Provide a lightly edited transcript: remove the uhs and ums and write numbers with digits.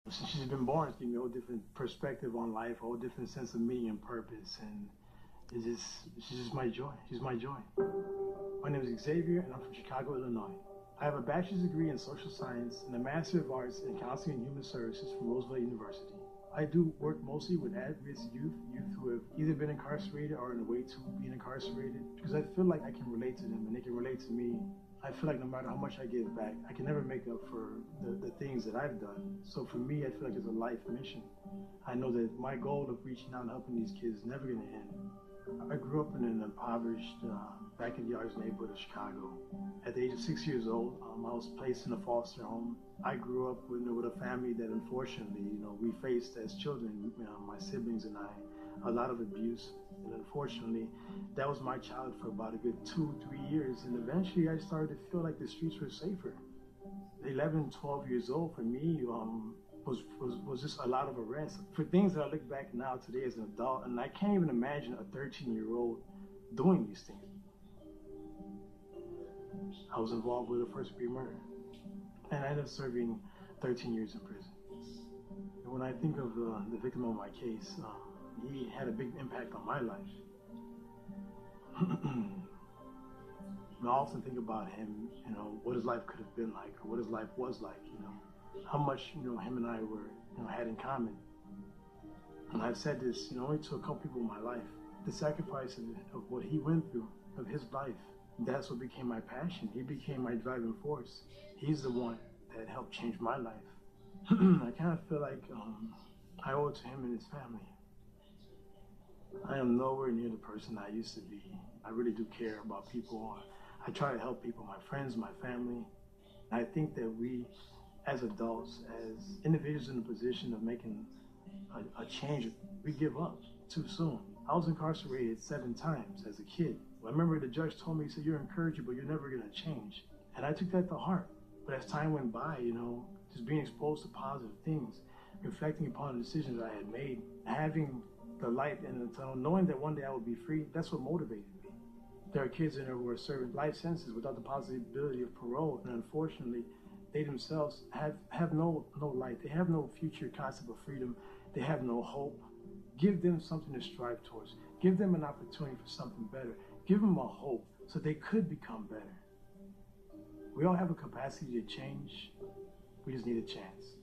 Since she's been born, it's given me a whole different perspective on life, a whole different sense of meaning and purpose, and she's just my joy. She's my joy. My name is Xavier, and I'm from Chicago, Illinois. I have a bachelor's degree in social science and a master of arts in counseling and human services from Roosevelt University. I do work mostly with at-risk youth who have either been incarcerated or on the way to being incarcerated, because I feel like I can relate to them and they can relate to me. I feel like no matter how much I give back, I can never make up for the things that I've done. So for me, I feel like it's a life mission. I know that my goal of reaching out and helping these kids is never going to end. I grew up in an impoverished, back in the yards neighborhood of Chicago. At the age of 6 years old, I was placed in a foster home. I grew up with a family that unfortunately, we faced as children, my siblings and I, a lot of abuse. And unfortunately, that was my childhood for about a good 2-3 years. And eventually I started to feel like the streets were safer. 11, 12 years old for me, was just a lot of arrests for things that I look back now today as an adult, and I can't even imagine a 13-year-old doing these things. I was involved with a first-degree murder, and I ended up serving 13 years in prison. And when I think of the victim of my case, he had a big impact on my life. I often think about him, what his life could have been like, or what his life was like, how much, him and I were, had in common. And I've said this, only to a couple people in my life. The sacrifice of what he went through, of his life, that's what became my passion. He became my driving force. He's the one that helped change my life. I kind of feel like I owe it to him and his family. I am nowhere near the person I used to be. I really do care about people. I try to help people, my friends, my family. I think that we, as adults, as individuals in a position of making a change, we give up too soon. I was incarcerated 7 times as a kid. I remember the judge told me, he said, "You're incorrigible, you're never gonna change." And I took that to heart. But as time went by, just being exposed to positive things, reflecting upon the decisions I had made, having the light in the tunnel, knowing that one day I would be free, that's what motivated me. There are kids in there who are serving life sentences without the possibility of parole, and unfortunately, they themselves have no light. They have no future concept of freedom. They have no hope. Give them something to strive towards. Give them an opportunity for something better. Give them a hope so they could become better. We all have a capacity to change. We just need a chance.